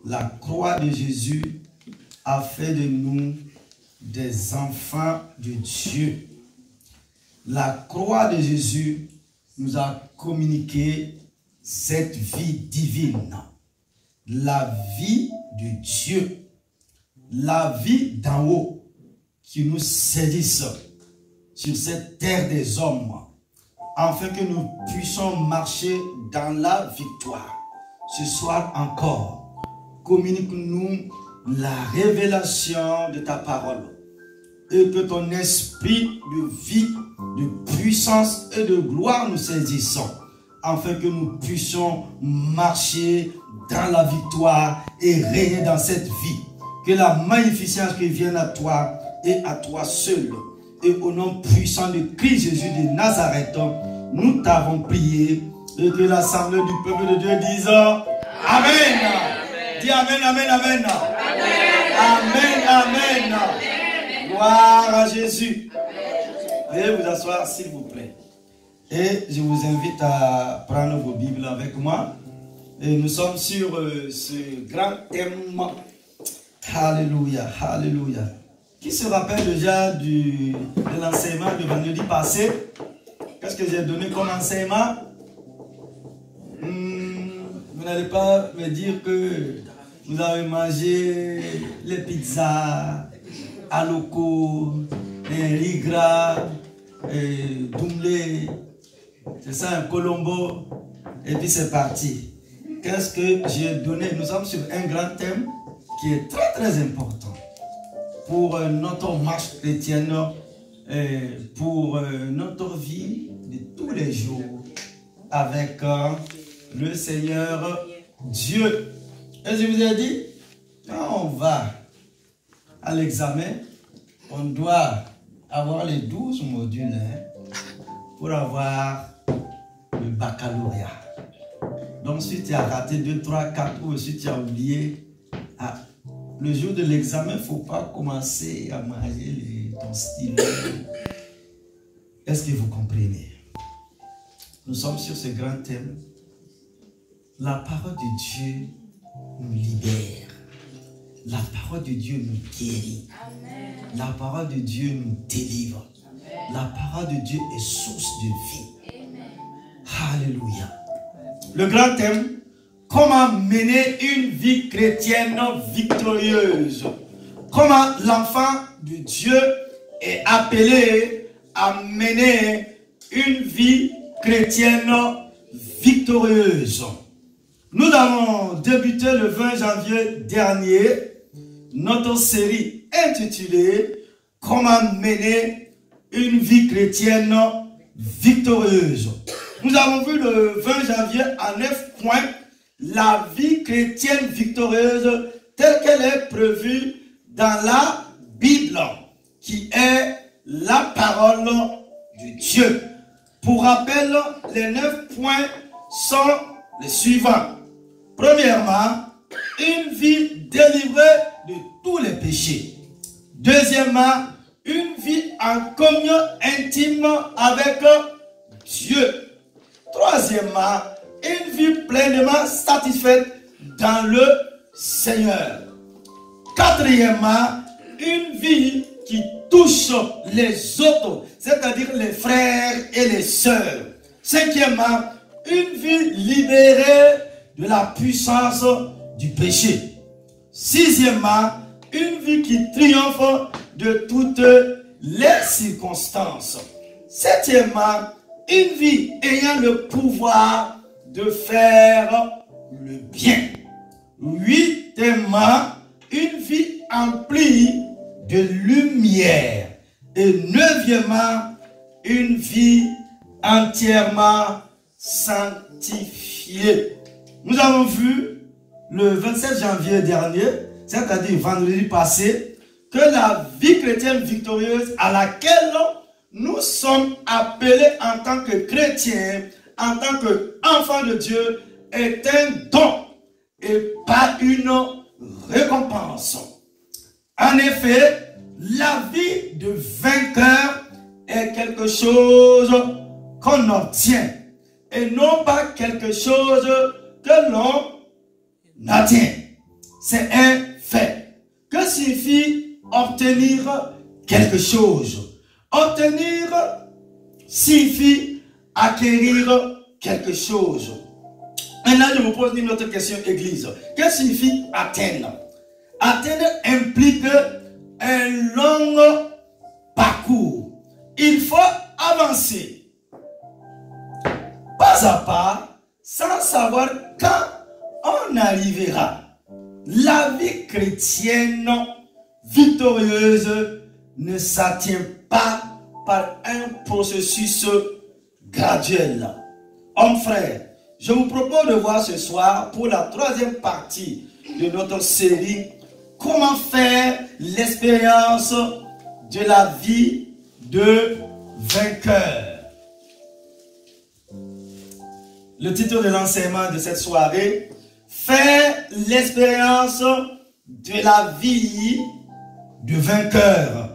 La croix de Jésus a fait de nous des enfants de Dieu. La croix de Jésus nous a communiqué cette vie divine, la vie de Dieu, la vie d'en haut qui nous saisisse sur cette terre des hommes, afin que nous puissions marcher dans la victoire. Ce soir encore, communique-nous la révélation de ta parole et que ton esprit de vie, de puissance et de gloire nous saisisse, afin que nous puissions marcher dans la victoire et régner dans cette vie. Que la magnificence qui vienne à toi et à toi seul. Et au nom puissant de Christ Jésus de Nazareth, nous t'avons prié. Et que l'assemblée du peuple de Dieu dise Amen. Amen. Dis Amen, Amen, Amen. Amen, Amen. Amen. Gloire à Jésus. Veuillez vous asseoir s'il vous plaît. Et je vous invite à prendre vos Bibles avec moi. Et nous sommes sur ce grand thème. Alléluia, Alléluia. Qui se rappelle déjà de l'enseignement de vendredi passé? Qu'est-ce que j'ai donné comme enseignement? Vous n'allez pas me dire que vous avez mangé les pizzas à loco, riz gras, doublé, c'est ça, un colombo, et puis c'est parti. Qu'est-ce que j'ai donné? Nous sommes sur un grand thème qui est très très important pour notre marche chrétienne, pour notre vie de tous les jours avec le Seigneur Dieu. Et je vous ai dit, quand on va à l'examen, on doit avoir les 12 modules pour avoir le baccalauréat. Donc si tu as raté 2, 3, 4 ou si tu as oublié, le jour de l'examen, il ne faut pas commencer à manger ton stylo. Est-ce que vous comprenez? Nous sommes sur ce grand thème. La parole de Dieu nous libère. La parole de Dieu nous guérit. Amen. La parole de Dieu nous délivre. Amen. La parole de Dieu est source de vie. Amen. Alléluia. Le grand thème, comment mener une vie chrétienne victorieuse. Comment l'enfant de Dieu est appelé à mener une vie chrétienne victorieuse. Nous avons débuté le 20 janvier dernier notre série intitulée « Comment mener une vie chrétienne victorieuse ». Nous avons vu le 20 janvier en 9 points la vie chrétienne victorieuse telle qu'elle est prévue dans la Bible, qui est la parole de Dieu. Pour rappel, les 9 points sont les suivants. Premièrement, une vie délivrée de tous les péchés. Deuxièmement, une vie en communion intime avec Dieu. Troisièmement, une vie pleinement satisfaite dans le Seigneur. Quatrièmement, une vie qui touche les autres, c'est-à-dire les frères et les sœurs. Cinquièmement, une vie libérée de la puissance du péché. Sixièmement, une vie qui triomphe de toutes les circonstances. Septièmement, une vie ayant le pouvoir de faire le bien. Huitièmement, une vie emplie de lumière. Et neuvièmement, une vie entièrement sanctifiée. Nous avons vu le 27 janvier dernier, c'est-à-dire vendredi passé, que la vie chrétienne victorieuse à laquelle nous sommes appelés en tant que chrétiens, en tant qu'enfants de Dieu, est un don et pas une récompense. En effet, la vie de vainqueur est quelque chose qu'on obtient et non pas quelque chose que l'on atteint. c'est un fait. Que signifie obtenir quelque chose? Obtenir signifie acquérir quelque chose. Maintenant, je vous pose une autre question, Église. Que signifie atteindre? Atteindre implique un long parcours. Il faut avancer pas à pas sans savoir quand on arrivera. La vie chrétienne victorieuse ne s'atteint pas par un processus graduel. Hommes frères, je vous propose de voir ce soir pour la troisième partie de notre série comment faire l'expérience de la vie de vainqueur. Le titre de l'enseignement de cette soirée, faire l'expérience de la vie de vainqueur.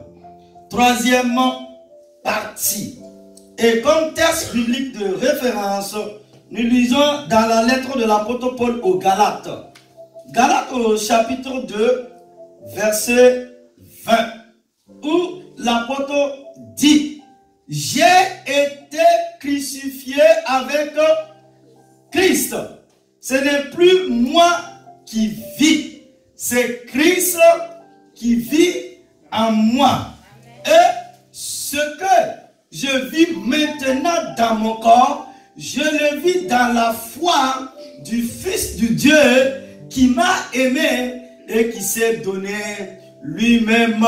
Troisième partie. Et comme texte biblique de référence, nous lisons dans la lettre de l'apôtre Paul aux Galates. Galates au chapitre 2, verset 20, où l'apôtre dit: j'ai été crucifié avec Christ. Ce n'est plus moi qui vis, c'est Christ qui vit en moi. Et ce que je vis maintenant dans mon corps, je le vis dans la foi du Fils de Dieu qui m'a aimé et qui s'est donné lui-même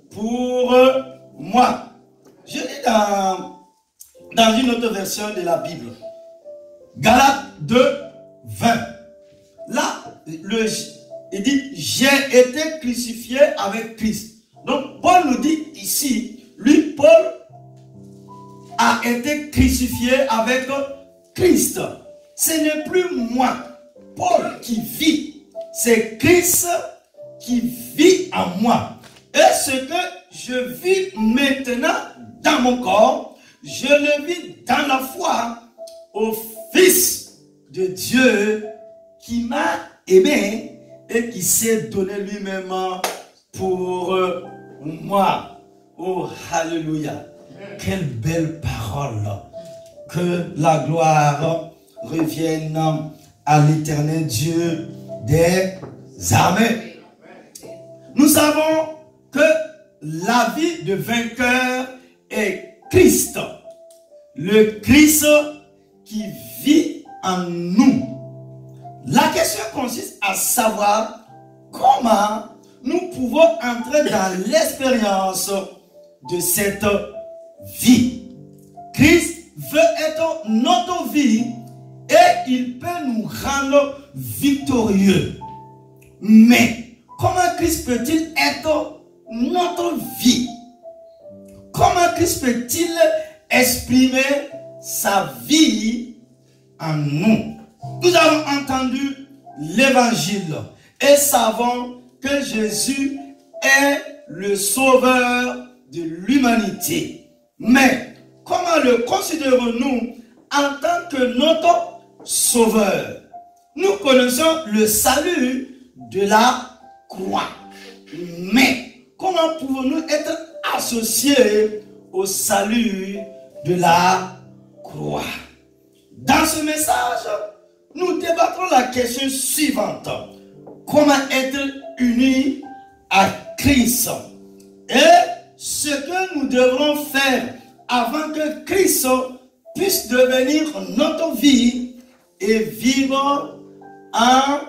pour moi. Je lis dans une autre version de la Bible. Galates 2, 20. Là, il dit, j'ai été crucifié avec Christ. Donc, Paul nous dit ici, lui, Paul, a été crucifié avec Christ. Ce n'est plus moi, Paul, qui vit. C'est Christ qui vit en moi. Et ce que je vis maintenant dans mon corps, je le vis dans la foi au Fils de Dieu qui m'a aimé et qui s'est donné lui-même pour moi. Oh, alléluia. Quelle belle parole. Que la gloire revienne à l'Éternel Dieu des armées. Nous savons que la vie de vainqueur est Christ. Le Christ qui vit en nous. La question consiste à savoir comment nous pouvons entrer dans l'expérience de cette vie. Christ veut être notre vie et il peut nous rendre victorieux. Mais comment Christ peut-il être notre vie? Comment Christ peut-il exprimer sa vie en nous? Nous avons entendu l'évangile et savons que Jésus est le sauveur de l'humanité. Mais comment le considérons-nous en tant que notre sauveur? Nous connaissons le salut de la croix. Mais comment pouvons-nous être associés au salut de la croix? Dans ce message, nous débattrons la question suivante. Comment être unis à Christ? Et ce que nous devrons faire avant que Christ puisse devenir notre vie et vivre en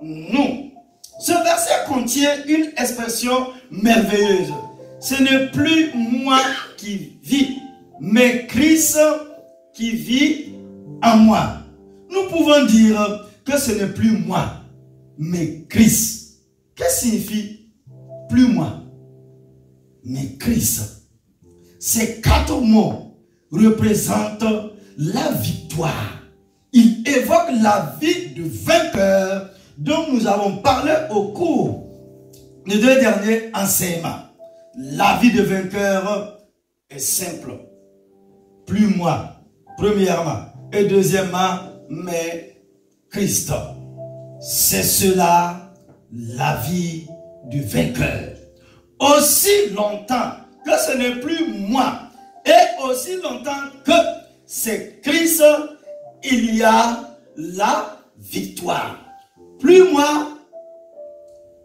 nous. Ce verset contient une expression merveilleuse. Ce n'est plus moi qui vis, mais Christ qui vit en moi. Nous pouvons dire que ce n'est plus moi, mais Christ. Qu'est-ce que signifie plus moi, mais Christ? Ces quatre mots représentent la victoire. Ils évoquent la vie de vainqueur dont nous avons parlé au cours des deux derniers enseignements. La vie de vainqueur est simple. Plus moi, premièrement. Et deuxièmement, mais Christ. C'est cela la vie du vainqueur. Aussi longtemps que ce n'est plus moi, et aussi longtemps que c'est Christ, il y a la victoire. Plus moi,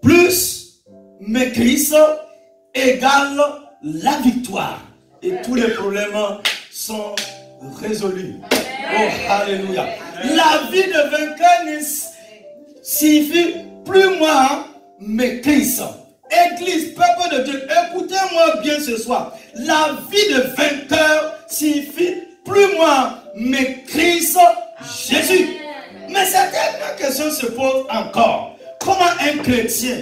plus mais Christ égale la victoire. Et tous les problèmes sont résolus. Oh, alléluia. La vie de vainqueur signifie plus moi, mais Christ. Église, peuple de Dieu, écoutez-moi bien ce soir. La vie de vainqueur signifie plus moi, mais Christ Jésus. Mais certaines questions se posent encore. Comment un chrétien,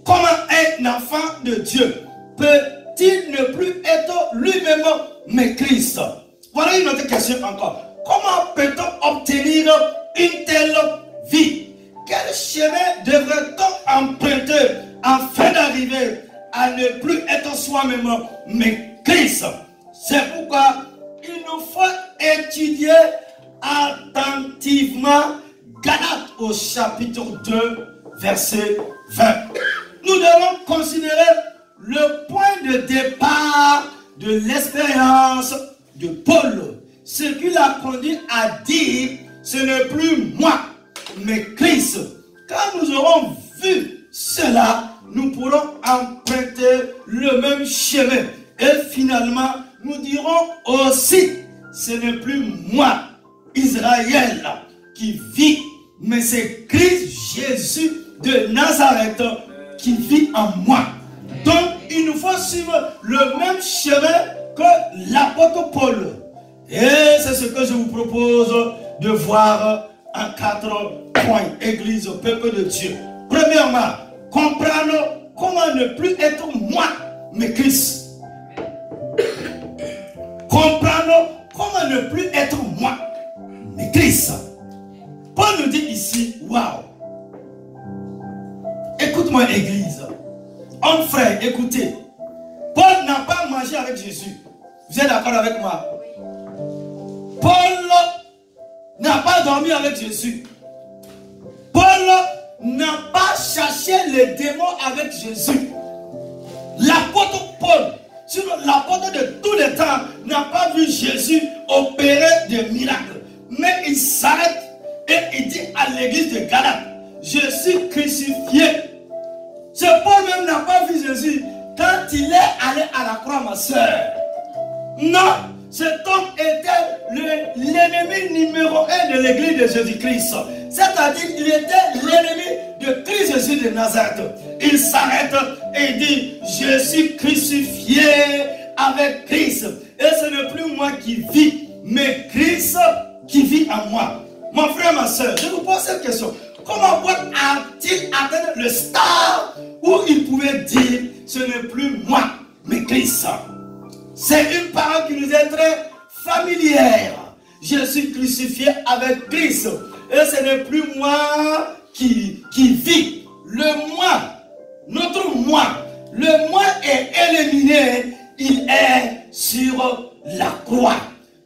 comment un enfant de Dieu peut-il ne plus être lui-même, mais Christ? Voilà une autre question encore. Comment peut-on obtenir une telle vie? Quel chemin devrait-on emprunter afin d'arriver à ne plus être soi-même, mais Christ? C'est pourquoi il nous faut étudier attentivement Galates au chapitre 2, verset 20. Nous devons considérer le point de départ de l'expérience de Paul. Ce qui l'a conduit à dire, ce n'est plus moi, mais Christ. Quand nous aurons vu cela, nous pourrons emprunter le même chemin. Et finalement, nous dirons aussi, ce n'est plus moi, Israël, qui vit, mais c'est Christ Jésus de Nazareth qui vit en moi. Donc, il nous faut suivre le même chemin que l'apôtre Paul. Et c'est ce que je vous propose de voir en 4 points, Église, peuple de Dieu. Premièrement, comprendre comment ne plus être moi, mais Christ. Comprendre comment ne plus être moi, mais Christ. Paul nous dit ici, waouh. Écoute-moi, Église. Homme frère, écoutez. Paul n'a pas mangé avec Jésus. Vous êtes d'accord avec moi? Paul n'a pas dormi avec Jésus. Paul n'a pas cherché les démons avec Jésus. L'apôtre Paul, l'apôtre de tous les temps, n'a pas vu Jésus opérer des miracles. Mais il s'arrête et il dit à l'église de Galates, je suis crucifié. Ce Paul même n'a pas vu Jésus quand il est allé à la croix, ma soeur. Non, cet homme était l'ennemi numéro 1 de l'église de Jésus-Christ. C'est-à-dire qu'il était l'ennemi de Christ Jésus de Nazareth. Il s'arrête et dit, je suis crucifié avec Christ. Et ce n'est plus moi qui vis, mais Christ qui vit en moi. Mon frère, ma soeur, je vous pose cette question. Comment Paul a-t-il atteint le stade où il pouvait dire, ce n'est plus moi, mais Christ? C'est une parole qui nous est très familière. Je suis crucifié avec Christ. Et ce n'est plus moi qui vis. Le moi, notre moi, le moi est éliminé. Il est sur la croix.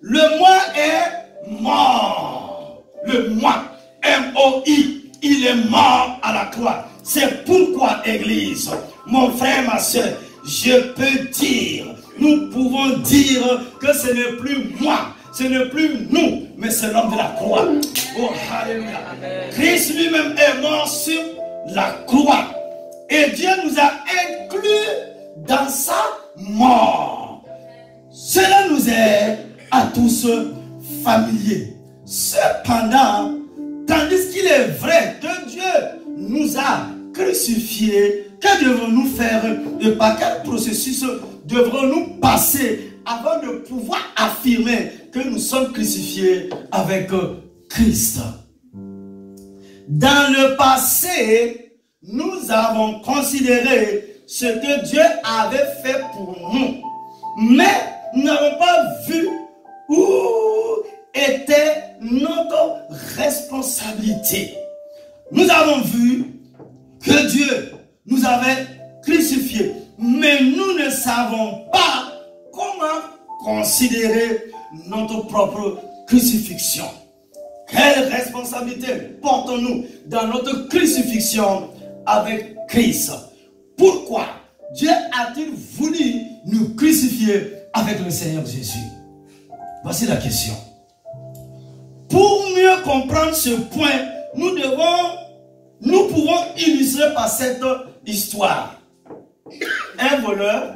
Le moi est mort. Le moi, M-O-I, il est mort à la croix. C'est pourquoi, Église, mon frère, ma soeur, je peux dire, nous pouvons dire que ce n'est plus moi, ce n'est plus nous, mais c'est l'homme de la croix. Oh, alléluia. Christ lui-même est mort sur la croix. Et Dieu nous a inclus dans sa mort. Cela nous est à tous familier. Cependant, tandis qu'il est vrai que Dieu nous a crucifiés, que devons-nous faire et par quel processus devrons-nous passer avant de pouvoir affirmer que nous sommes crucifiés avec Christ? Dans le passé, nous avons considéré ce que Dieu avait fait pour nous, mais nous n'avons pas vu où était notre responsabilité. Nous avons vu que Dieu nous avait crucifiés, mais nous ne savons pas comment considérer notre propre crucifixion. Quelle responsabilité portons-nous dans notre crucifixion avec Christ. Pourquoi Dieu a-t-il voulu nous crucifier avec le Seigneur Jésus? Voici la question. Pour mieux comprendre ce point, nous pouvons illustrer par cette histoire. Un voleur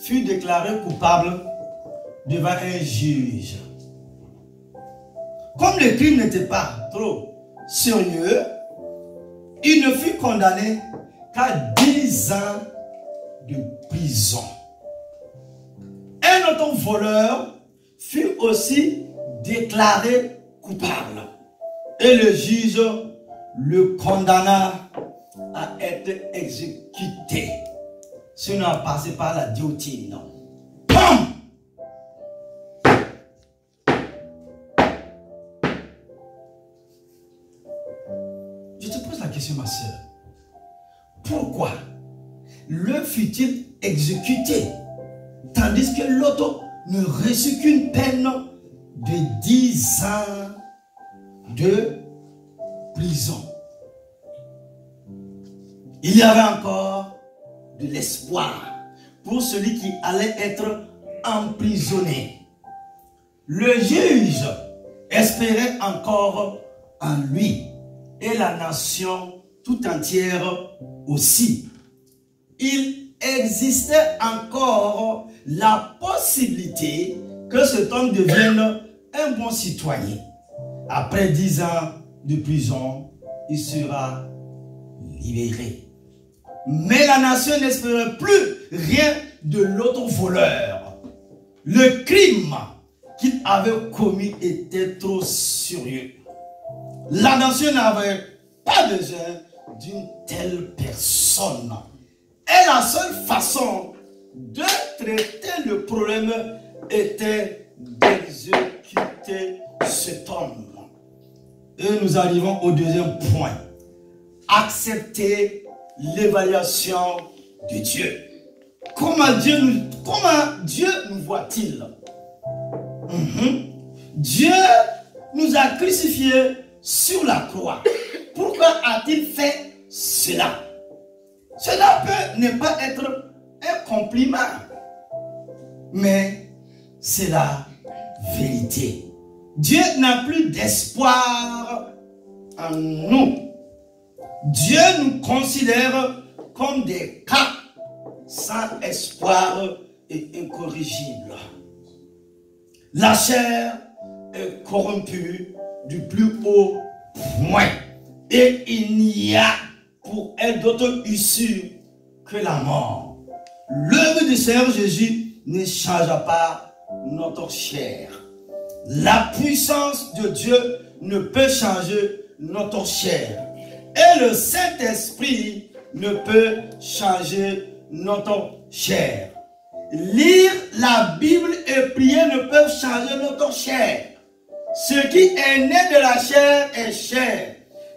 fut déclaré coupable devant un juge. Comme le crime n'était pas trop sérieux, il ne fut condamné qu'à 10 ans de prison. Un autre voleur fut aussi déclaré coupable. Et le juge le condamna à être exécuté. Sinon, à passer par la guillotine. Pam! Je te pose la question, ma soeur. Pourquoi l'un fut-il exécuté, tandis que l'autre ne reçut qu'une peine de 10 ans de prison? Il y avait encore de l'espoir pour celui qui allait être emprisonné. Le juge espérait encore en lui et la nation tout entière aussi. Il existait encore la possibilité que cet homme devienne un bon citoyen. Après 10 ans de prison, il sera libéré. Mais la nation n'espérait plus rien de l'autre voleur. Le crime qu'il avait commis était trop sérieux. La nation n'avait pas besoin d'une telle personne. Et la seule façon de traiter le problème était d'exécuter cet homme. Et nous arrivons au deuxième point. Accepter l'évaluation de Dieu. Comment Dieu nous voit-il? Dieu nous a crucifiés sur la croix. Pourquoi a-t-il fait cela? Cela peut ne pas être un compliment, mais c'est la vérité. Dieu n'a plus d'espoir en nous. Dieu nous considère comme des cas sans espoir et incorrigibles. La chair est corrompue du plus haut point et il n'y a pour elle d'autre issue que la mort. L'œuvre du Seigneur Jésus ne changea pas notre chair. La puissance de Dieu ne peut changer notre chair. Et le Saint-Esprit ne peut changer notre chair. Lire la Bible et prier ne peuvent changer notre chair. Ce qui est né de la chair est chair.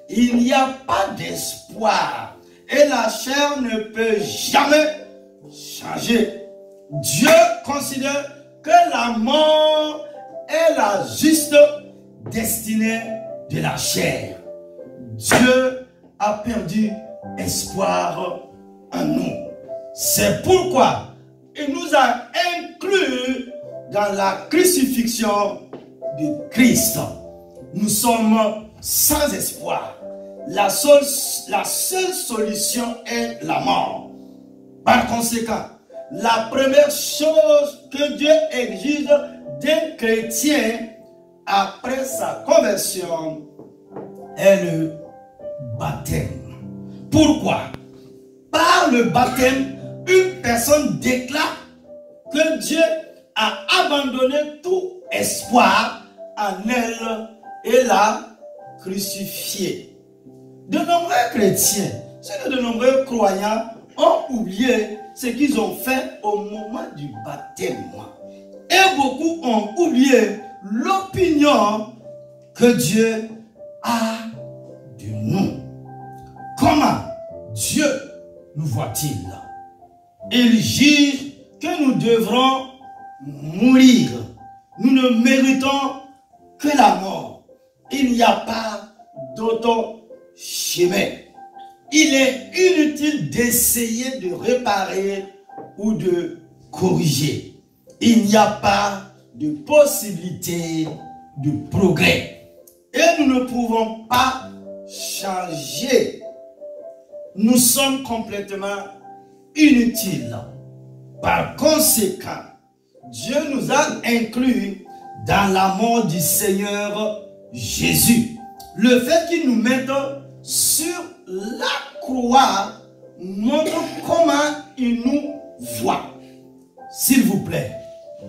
Il n'y a pas d'espoir. Et la chair ne peut jamais changer. Dieu considère que la mort est la juste destinée de la chair. Dieu a perdu espoir en nous. C'est pourquoi il nous a inclus dans la crucifixion de Christ. Nous sommes sans espoir. La seule solution est la mort. Par conséquent, la première chose que Dieu exige d'un chrétien après sa conversion est le baptême. Pourquoi? Par le baptême, une personne déclare que Dieu a abandonné tout espoir en elle et l'a crucifiée. De nombreux chrétiens, de nombreux croyants ont oublié ce qu'ils ont fait au moment du baptême. Et beaucoup ont oublié l'opinion que Dieu a de nous. Comment Dieu nous voit-il? Il juge que nous devrons mourir. Nous ne méritons que la mort. Il n'y a pas d'autre chemin. il est inutile d'essayer de réparer ou de corriger. Il n'y a pas de possibilité de progrès. Et nous ne pouvons pas changer. Nous sommes complètement inutiles. Par conséquent, Dieu nous a inclus dans la mort du Seigneur Jésus. Le fait qu'il nous mette sur la croix montre comment il nous voit. S'il vous plaît,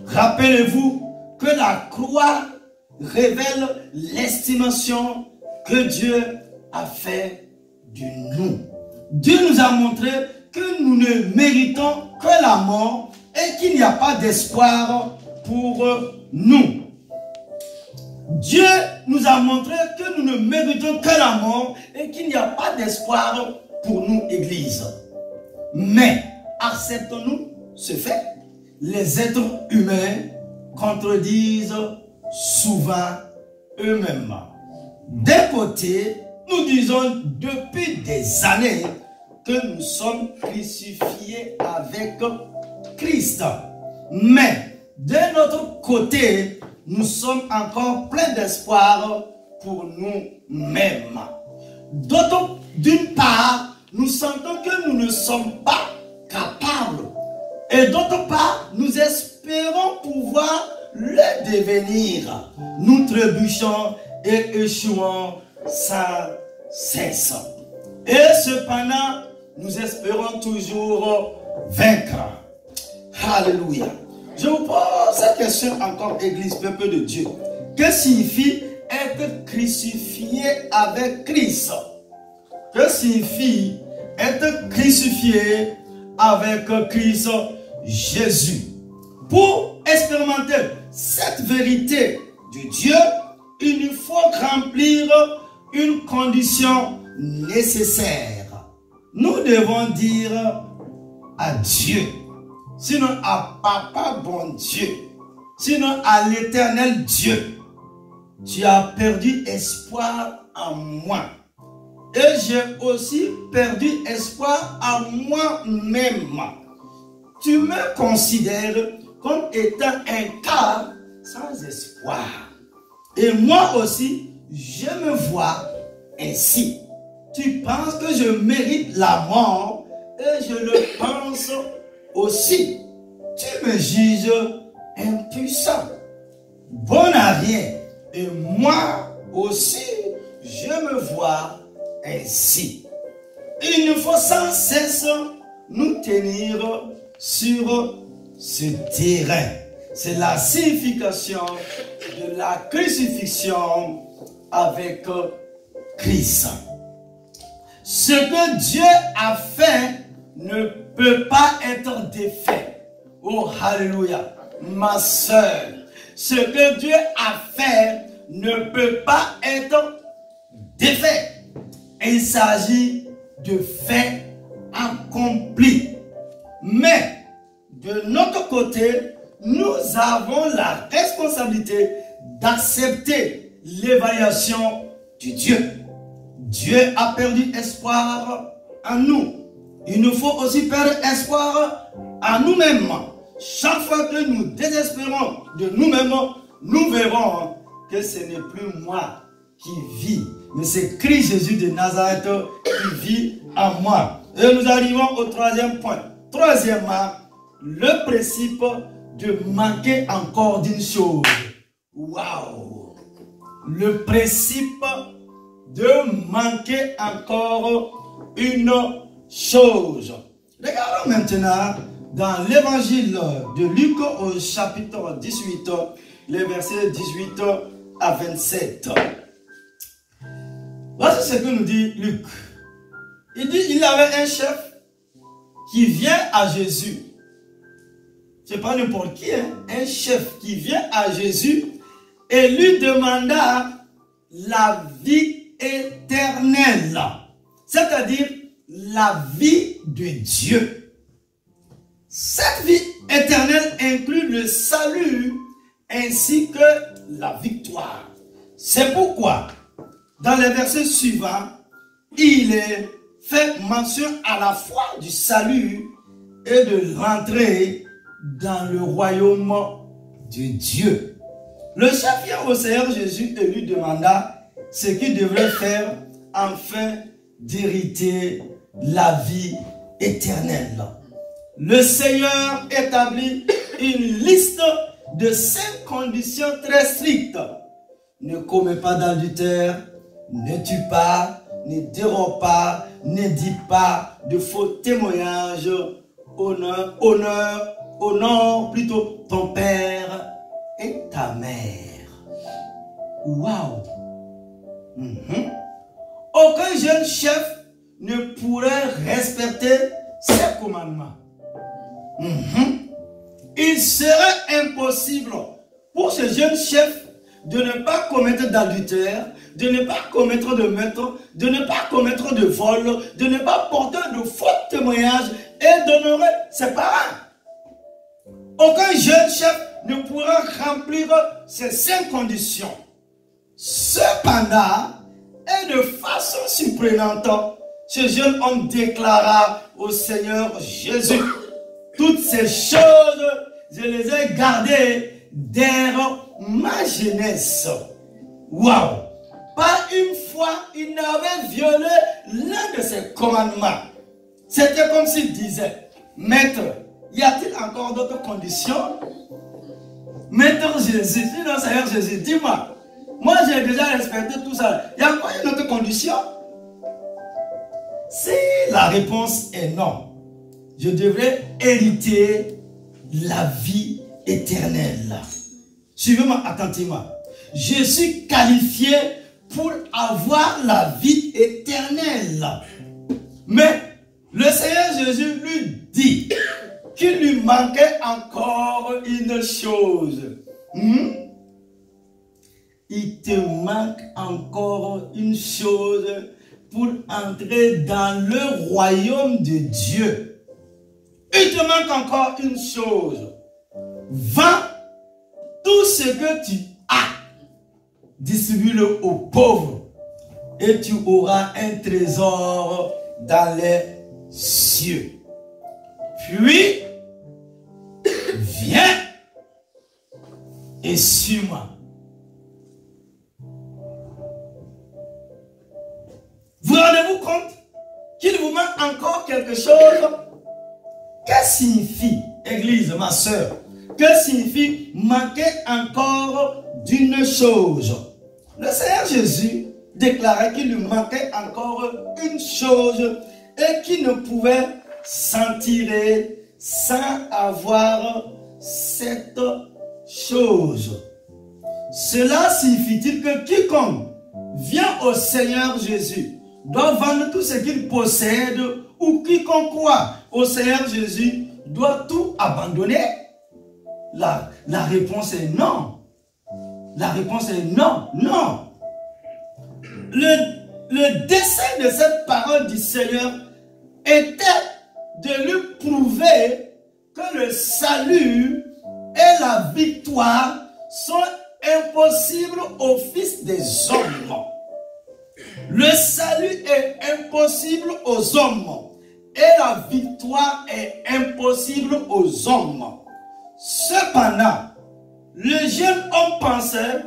rappelez-vous que la croix révèle l'estimation que Dieu a fait de nous. Dieu nous a montré que nous ne méritons que la mort et qu'il n'y a pas d'espoir pour nous. Dieu nous a montré que nous ne méritons que la mort et qu'il n'y a pas d'espoir pour nous, Église. Mais acceptons-nous ce fait? Les êtres humains contredisent souvent eux-mêmes. D'un côté, nous disons depuis des années que nous sommes crucifiés avec Christ. Mais d'un autre côté, nous sommes encore pleins d'espoir pour nous-mêmes. D'une part, nous sentons que nous ne sommes pas capables. Et d'autre part, nous espérons pouvoir le devenir. Nous trébuchons et échouons sans cesse. Et cependant, nous espérons toujours vaincre. Alléluia. Je vous pose cette question encore, Église, peuple de Dieu. Que signifie être crucifié avec Christ? Que signifie être crucifié avec Christ Jésus? Pour expérimenter cette vérité de Dieu, il nous faut remplir une condition nécessaire. Nous devons dire à Dieu, sinon à Papa bon Dieu, sinon à l'éternel Dieu, tu as perdu espoir en moi. Et j'ai aussi perdu espoir en moi-même. Tu me considères comme étant un cas sans espoir. Et moi aussi, je me vois ainsi. Tu penses que je mérite la mort et je le pense aussi. Tu me juges impuissant, bon à rien. Et moi aussi, je me vois ainsi. Il nous faut sans cesse nous tenir sur ce terrain. C'est la signification de la crucifixion avec Christ. Ce que Dieu a fait ne peut pas être défait. Oh, alléluia. Ma soeur, ce que Dieu a fait ne peut pas être défait. Il s'agit de faits accomplis. Mais, de notre côté, nous avons la responsabilité d'accepter l'évaluation de Dieu. Dieu a perdu espoir en nous. Il nous faut aussi perdre espoir en nous-mêmes. Chaque fois que nous désespérons de nous-mêmes, nous verrons que ce n'est plus moi qui vis, mais c'est Christ Jésus de Nazareth qui vit en moi. Et nous arrivons au troisième point. Troisièmement, le principe de manquer encore d'une chose. Waouh! Le principe de manquer encore une chose. Regardons maintenant dans l'évangile de Luc au chapitre 18, les versets 18 à 27. Voici ce que nous dit Luc. Il dit, il y avait un chef qui vient à Jésus. Ce n'est pas n'importe qui, hein? Un chef qui vient à Jésus et lui demanda la vie éternelle. C'est-à-dire la vie de Dieu. Cette vie éternelle inclut le salut ainsi que la victoire. C'est pourquoi, dans les versets suivants, il est fait mention à la fois du salut et de l'entrée dans le royaume de Dieu. Le chef vient au Seigneur Jésus et lui demanda ce qu'il devrait faire afin d'hériter la vie éternelle. Le Seigneur établit une liste de 5 conditions très strictes. Ne commets pas d'adultère, ne tue pas, ne dérobe pas, ne dis pas de faux témoignages, honore plutôt ton père et ta mère. Waouh! Aucun jeune chef ne pourrait respecter ces commandements. Il serait impossible pour ce jeune chef de ne pas commettre d'adultère, de ne pas commettre de meurtre, de ne pas commettre de vol, de ne pas porter de faux témoignages et d'honorer ses parents. Aucun jeune chef ne pourra remplir ces 5 conditions. Cependant, et de façon surprenante, ce jeune homme déclara au Seigneur Jésus: toutes ces choses, je les ai gardées dès ma jeunesse. Waouh! Pas une fois, il n'avait violé l'un de ses commandements. C'était comme s'il disait: Maître, y a-t-il encore d'autres conditions? Maître Jésus, sinon Seigneur Jésus, dis-moi, moi j'ai déjà respecté tout ça. Il y a encore une autre condition? Si la réponse est non, je devrais hériter la vie éternelle. Suivez-moi attentivement. Je suis qualifié pour avoir la vie éternelle. Mais le Seigneur Jésus lui dit qu'il lui manquait encore une chose. Il te manque encore une chose pour entrer dans le royaume de Dieu. Il te manque encore une chose. Vends tout ce que tu as, distribue-le aux pauvres, et tu auras un trésor dans les cieux. Puis, viens et suis-moi. Vous rendez-vous compte qu'il vous manque encore quelque chose? Que signifie, Église, ma soeur, que signifie manquer encore d'une chose? Le Seigneur Jésus déclarait qu'il lui manquait encore une chose et qu'il ne pouvait s'en tirer sans avoir cette chose. Cela signifie-t-il que quiconque vient au Seigneur Jésus doit vendre tout ce qu'il possède, ou quiconque croit au Seigneur Jésus doit tout abandonner? La réponse est non. La réponse est non, non. Le dessein de cette parole du Seigneur était de lui prouver que le salut et la victoire sont impossibles au Fils des hommes. Le salut est impossible aux hommes et la victoire est impossible aux hommes. Cependant, le jeune homme pensait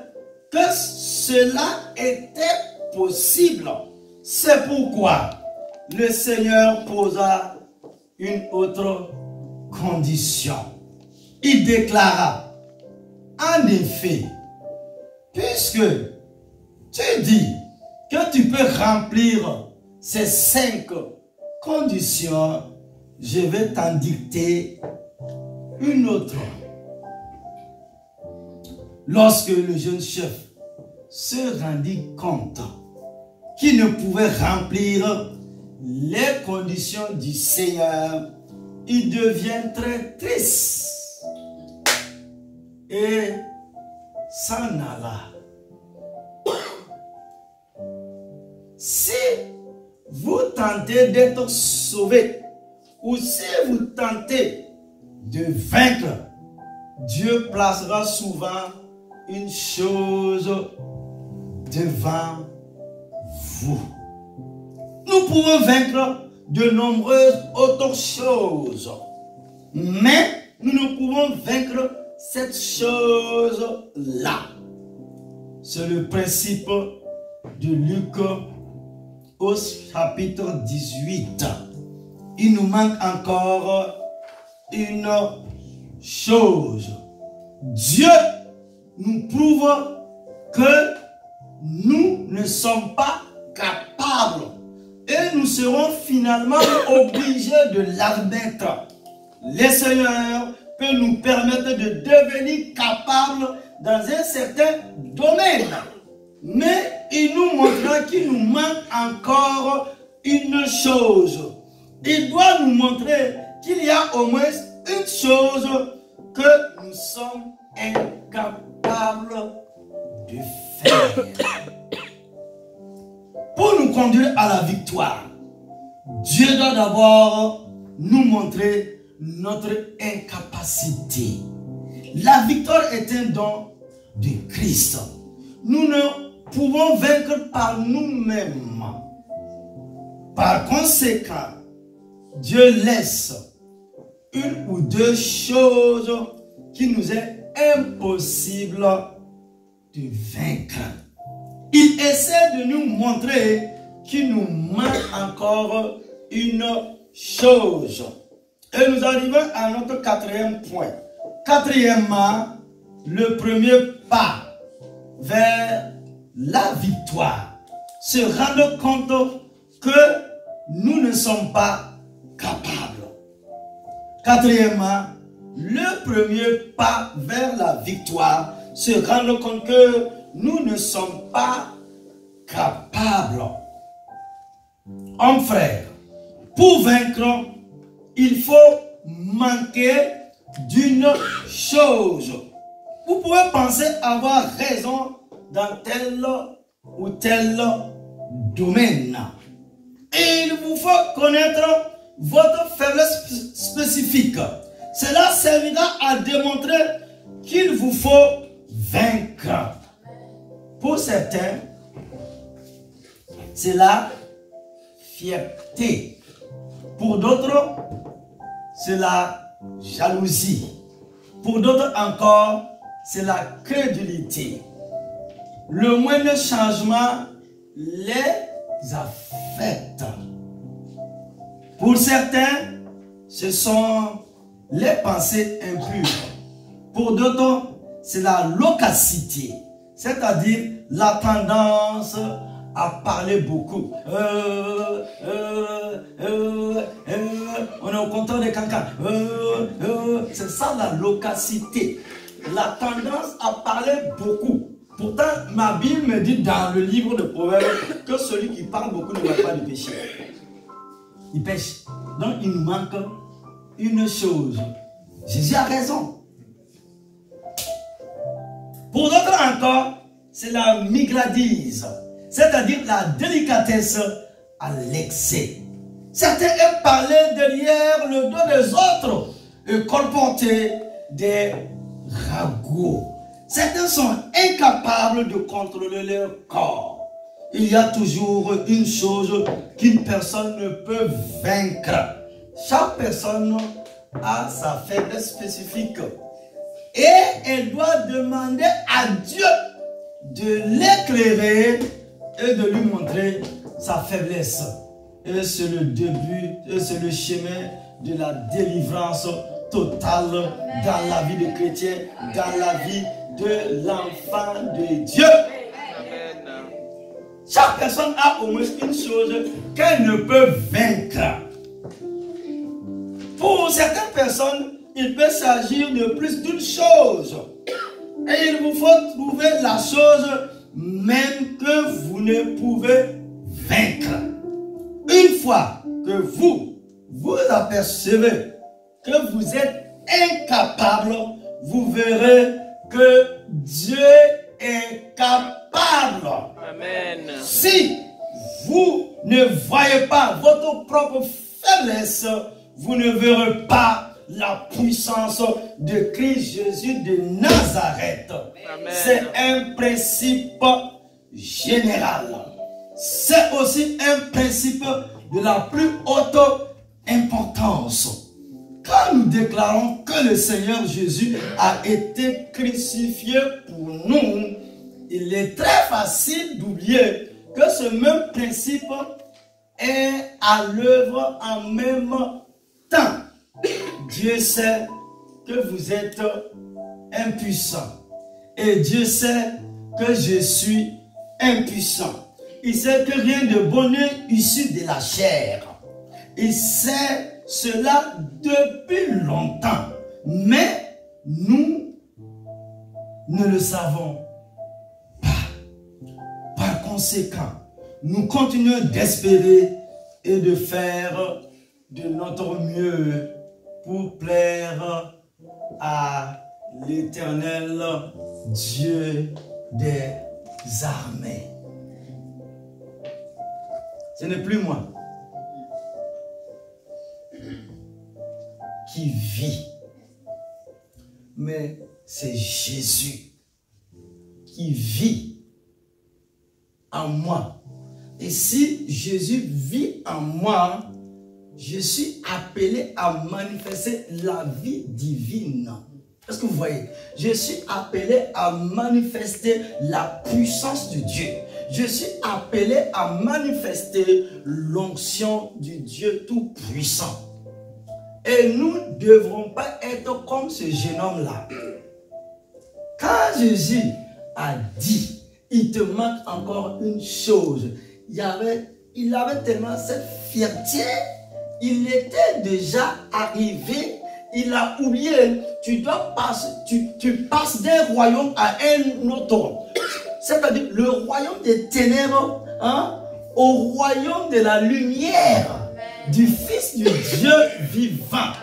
que cela était possible. C'est pourquoi le Seigneur posa une autre condition. Il déclara: en effet, puisque tu dis que tu peux remplir ces 5 conditions, je vais t'en dicter une autre. Lorsque le jeune chef se rendit compte qu'il ne pouvait remplir les conditions du Seigneur, il devient très triste et s'en alla. Si vous tentez d'être sauvé, ou si vous tentez de vaincre, Dieu placera souvent une chose devant vous. Nous Nous pouvons vaincre de nombreuses autres choses. Mais nous ne pouvons vaincre cette chose-là. C'est le principe de Luc au chapitre 18. Il nous manque encore une chose. Dieu nous prouve que nous ne sommes pas capables et nous serons finalement obligés de l'admettre. Le Seigneur peut nous permettre de devenir capables dans un certain domaine. Mais il nous montrera qu'il nous manque encore une chose. Il doit nous montrer qu'il y a au moins une chose que nous sommes incapables de faire. Pour nous conduire à la victoire, Dieu doit d'abord nous montrer notre incapacité. La victoire est un don de Christ. Nous ne pouvons vaincre par nous-mêmes. Par conséquent, Dieu laisse une ou deux choses qui nous est impossible de vaincre. Il essaie de nous montrer qu'il nous manque encore une chose. Et nous arrivons à notre quatrième point. Quatrièmement, le premier pas vers la victoire. Se rendre compte que nous ne sommes pas capables. Quatrièmement, le premier pas vers la victoire, se rendre compte que nous ne sommes pas capables. Hommes frères, pour vaincre, il faut manquer d'une chose. Vous pouvez penser avoir raison dans tel ou tel domaine. Et il vous faut connaître votre faiblesse spécifique. Cela servira à démontrer qu'il vous faut vaincre. Pour certains, c'est la fierté. Pour d'autres, c'est la jalousie. Pour d'autres encore, c'est la crédulité. Le moindre changement les affecte. Pour certains, ce sont les pensées impures. Pour d'autres, c'est la loquacité, c'est-à-dire la tendance à parler beaucoup. On est au compteur des cancans. C'est ça la loquacité. La tendance à parler beaucoup. Pourtant, ma Bible me dit dans le livre de Proverbes que celui qui parle beaucoup ne va pas le pécher. Il pêche. Donc, il nous manque une chose. Jésus a raison. Pour d'autres encore, c'est la migradise, c'est-à-dire la délicatesse à l'excès. Certains aiment parler derrière le dos des autres et colporter des ragots. Certains sont incapables de contrôler leur corps. Il y a toujours une chose qu'une personne ne peut vaincre. Chaque personne a sa faiblesse spécifique. Et elle doit demander à Dieu de l'éclairer et de lui montrer sa faiblesse. Et c'est le début, et c'est le chemin de la délivrance totale dans la vie de chrétien, dans la vie de l'enfant de Dieu. Chaque personne a au moins une chose qu'elle ne peut vaincre. Pour certaines personnes, il peut s'agir de plus d'une chose. Et il vous faut trouver la chose même que vous ne pouvez vaincre. Une fois que vous apercevez que vous êtes incapable, vous verrez que Dieu est capable. Amen. Si vous ne voyez pas votre propre faiblesse, vous ne verrez pas la puissance de Christ Jésus de Nazareth. C'est un principe général. C'est aussi un principe de la plus haute importance. Quand nous déclarons que le Seigneur Jésus a été crucifié pour nous, il est très facile d'oublier que ce même principe est à l'œuvre en même temps. Dieu sait que vous êtes impuissant. Et Dieu sait que je suis impuissant. Il sait que rien de bon n'est issu de la chair. Il sait cela depuis longtemps. Mais nous ne le savons pas. Par conséquent, nous continuons d'espérer et de faire de notre mieux pour plaire à l'Éternel Dieu des armées. Ce n'est plus moi qui vit, mais c'est Jésus qui vit en moi. Et si Jésus vit en moi, je suis appelé à manifester la vie divine. Est-ce que vous voyez? Je suis appelé à manifester la puissance de Dieu. Je suis appelé à manifester l'onction du Dieu Tout-Puissant. Et nous ne devrons pas être comme ce jeune homme-là. Quand Jésus a dit, il te manque encore une chose. Il avait tellement cette fierté. Il était déjà arrivé. Il a oublié. Tu dois passer, tu passes d'un royaume à un autre. C'est-à-dire le royaume des ténèbres, hein, au royaume de la lumière du Fils du Dieu vivant.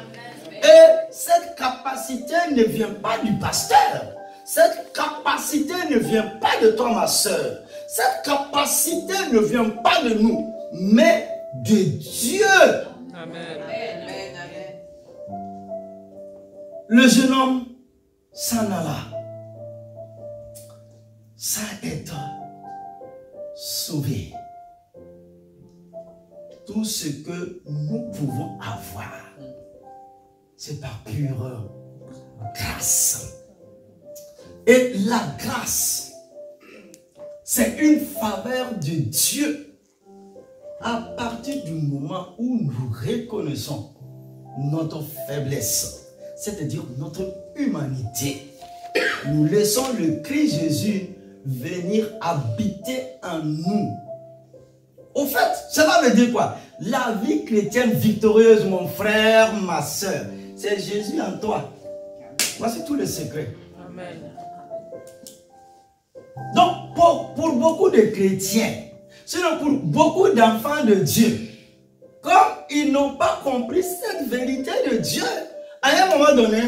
Et cette capacité ne vient pas du pasteur. Cette capacité ne vient pas de toi, ma soeur. Cette capacité ne vient pas de nous, mais de Dieu. Amen. Le jeune homme s'en alla sans être sauvé. Tout ce que nous pouvons avoir, c'est par pure grâce. Et la grâce, c'est une faveur de Dieu à partir du moment où nous reconnaissons notre faiblesse, c'est-à-dire notre humanité. Nous laissons le Christ Jésus venir habiter en nous. Au fait, cela veut dire quoi? La vie chrétienne victorieuse, mon frère, ma soeur, c'est Jésus en toi. Voici tout le secret. Amen. Donc, pour beaucoup de chrétiens, sinon pour beaucoup d'enfants de Dieu, comme ils n'ont pas compris cette vérité de Dieu, à un moment donné,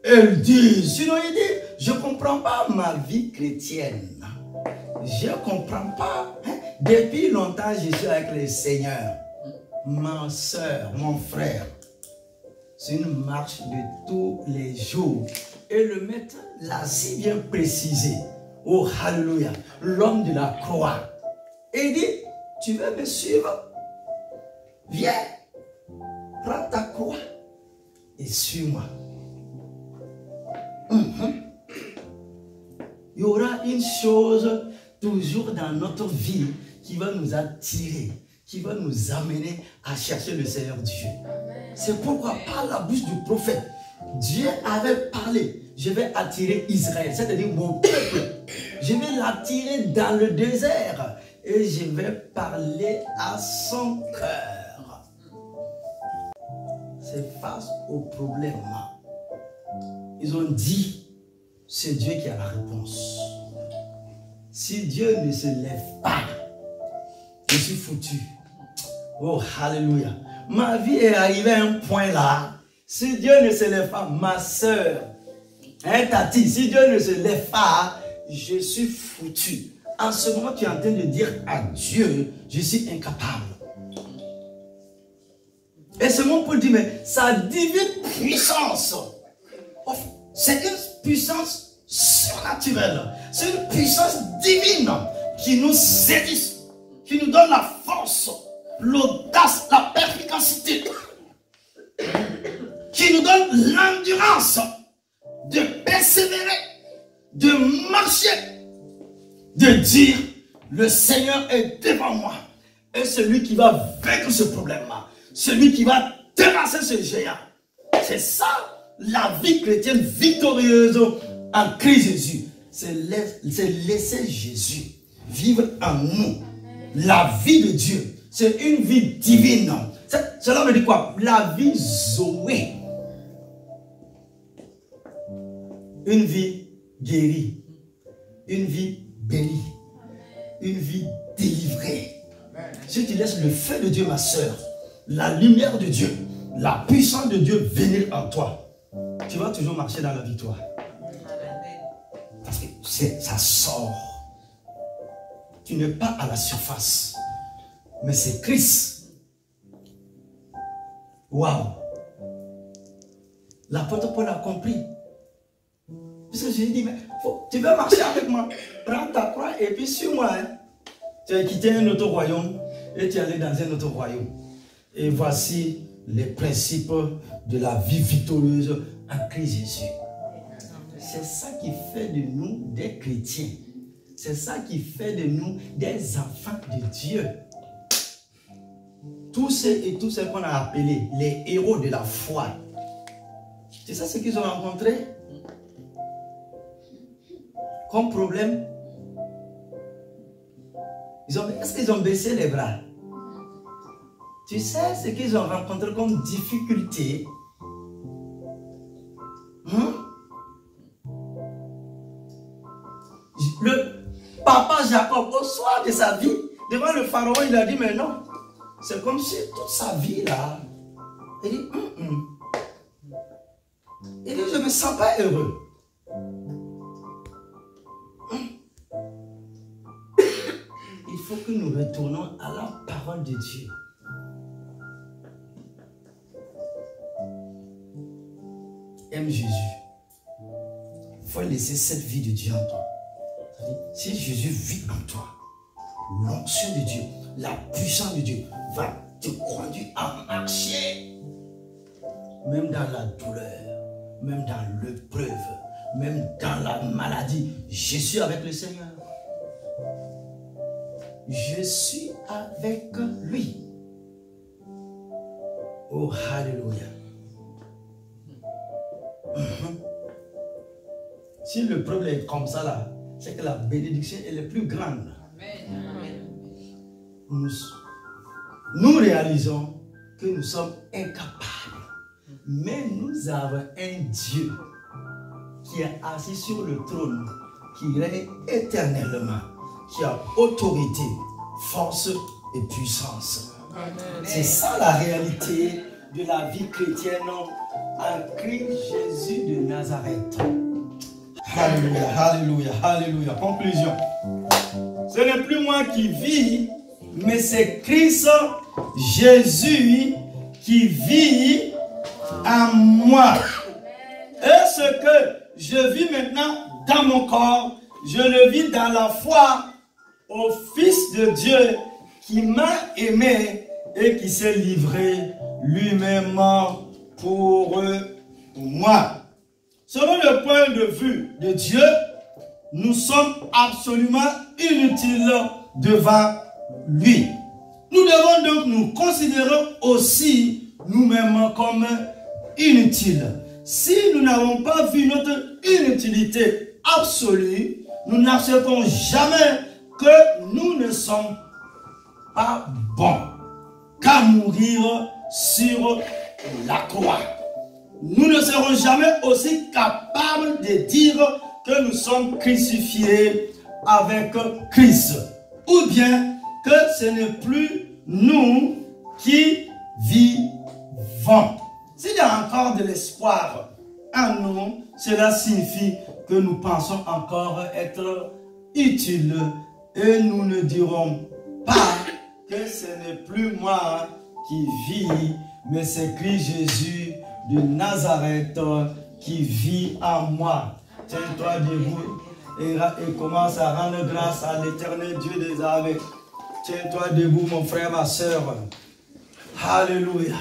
ils disent, sinon ils disent, je ne comprends pas ma vie chrétienne. Je ne comprends pas. Hein? Depuis longtemps, je suis avec le Seigneur. Ma soeur, mon frère, c'est une marche de tous les jours. Et le maître l'a si bien précisé. Oh, hallelujah, l'homme de la croix. Et il dit, tu veux me suivre? Viens, prends ta croix et suis-moi. Il y aura une chose toujours dans notre vie qui va nous attirer, qui va nous amener à chercher le Seigneur Dieu. C'est pourquoi par la bouche du prophète, Dieu avait parlé. Je vais attirer Israël, c'est-à-dire mon peuple. Je vais l'attirer dans le désert et je vais parler à son cœur. C'est face au problème. Ils ont dit, c'est Dieu qui a la réponse. Si Dieu ne se lève pas, je suis foutu. Oh, alléluia. Ma vie est arrivée à un point là. Si Dieu ne se lève pas, ma soeur, hein, Tati, si Dieu ne se lève pas, je suis foutu. En ce moment, tu es en train de dire à Dieu, je suis incapable. Et ce mot pour dire, mais sa divine puissance, c'est une puissance surnaturelle. C'est une puissance divine qui nous saisit, qui nous donne la force, l'audace, la perspicacité, qui nous donne l'endurance de persévérer, de marcher, de dire, le Seigneur est devant moi. Et celui qui va vaincre ce problème-là, celui qui va terrasser ce géant. C'est ça, la vie chrétienne victorieuse en Christ Jésus. C'est laisser Jésus vivre en nous. La vie de Dieu, c'est une vie divine. Cela veut dire quoi? La vie Zoé. Une vie guérie. Une vie bénie. Une vie délivrée. Si tu laisses le feu de Dieu, ma soeur, la lumière de Dieu, la puissance de Dieu venir en toi, tu vas toujours marcher dans la victoire. Parce que ça sort. Tu n'es pas à la surface, mais c'est Christ. Waouh! L'apôtre Paul a compris. Parce que j'ai dit, mais tu veux marcher avec moi, prends ta croix et puis suis-moi. Hein. Tu as quitté un autre royaume et tu es allé dans un autre royaume. Et voici les principes de la vie victorieuse en Christ Jésus. C'est ça qui fait de nous des chrétiens. C'est ça qui fait de nous des enfants de Dieu. Tous ceux et tous ceux qu'on a appelés les héros de la foi. C'est ça ce qu'ils ont rencontré comme problème. Est-ce qu'ils ont baissé les bras? Tu sais ce qu'ils ont rencontré comme difficulté? Le papa Jacob, au soir de sa vie, devant le pharaon, il a dit, mais non, c'est comme si toute sa vie là, il dit, il dit, je ne me sens pas heureux. Il faut que nous retournons à la parole de Dieu. Aime Jésus. Il faut laisser cette vie de Dieu en toi. Si Jésus vit en toi, l'onction de Dieu, la puissance de Dieu va te conduire à marcher. Même dans la douleur, même dans l'épreuve, même dans la maladie, je suis avec le Seigneur. Je suis avec lui. Oh, alléluia. Si le problème est comme ça là, c'est que la bénédiction est la plus grande. Amen. Nous réalisons que nous sommes incapables. Mais nous avons un Dieu qui est assis sur le trône, qui règne éternellement, qui a autorité, force et puissance. C'est ça la réalité de la vie chrétienne en Christ Jésus de Nazareth. Alléluia, alléluia, alléluia. Conclusion. Ce n'est plus moi qui vis, mais c'est Christ Jésus qui vit en moi. Et ce que je vis maintenant dans mon corps, je le vis dans la foi au Fils de Dieu qui m'a aimé et qui s'est livré lui-même pour moi. Selon le point de vue de Dieu, nous sommes absolument inutiles devant lui. Nous devons donc nous considérer aussi nous-mêmes comme inutiles. Si nous n'avons pas vu notre inutilité absolue, nous n'acceptons jamais que nous ne sommes pas bons qu'à mourir sur la croix. Nous ne serons jamais aussi capables de dire que nous sommes crucifiés avec Christ. Ou bien que ce n'est plus nous qui vivons. S'il y a encore de l'espoir en nous, cela signifie que nous pensons encore être utiles et nous ne dirons pas que ce n'est plus moi qui vis, mais c'est Christ Jésus de Nazareth qui vit en moi. Tiens-toi debout et commence à rendre grâce à l'éternel Dieu des armées. Tiens-toi debout, mon frère, ma soeur. Alléluia.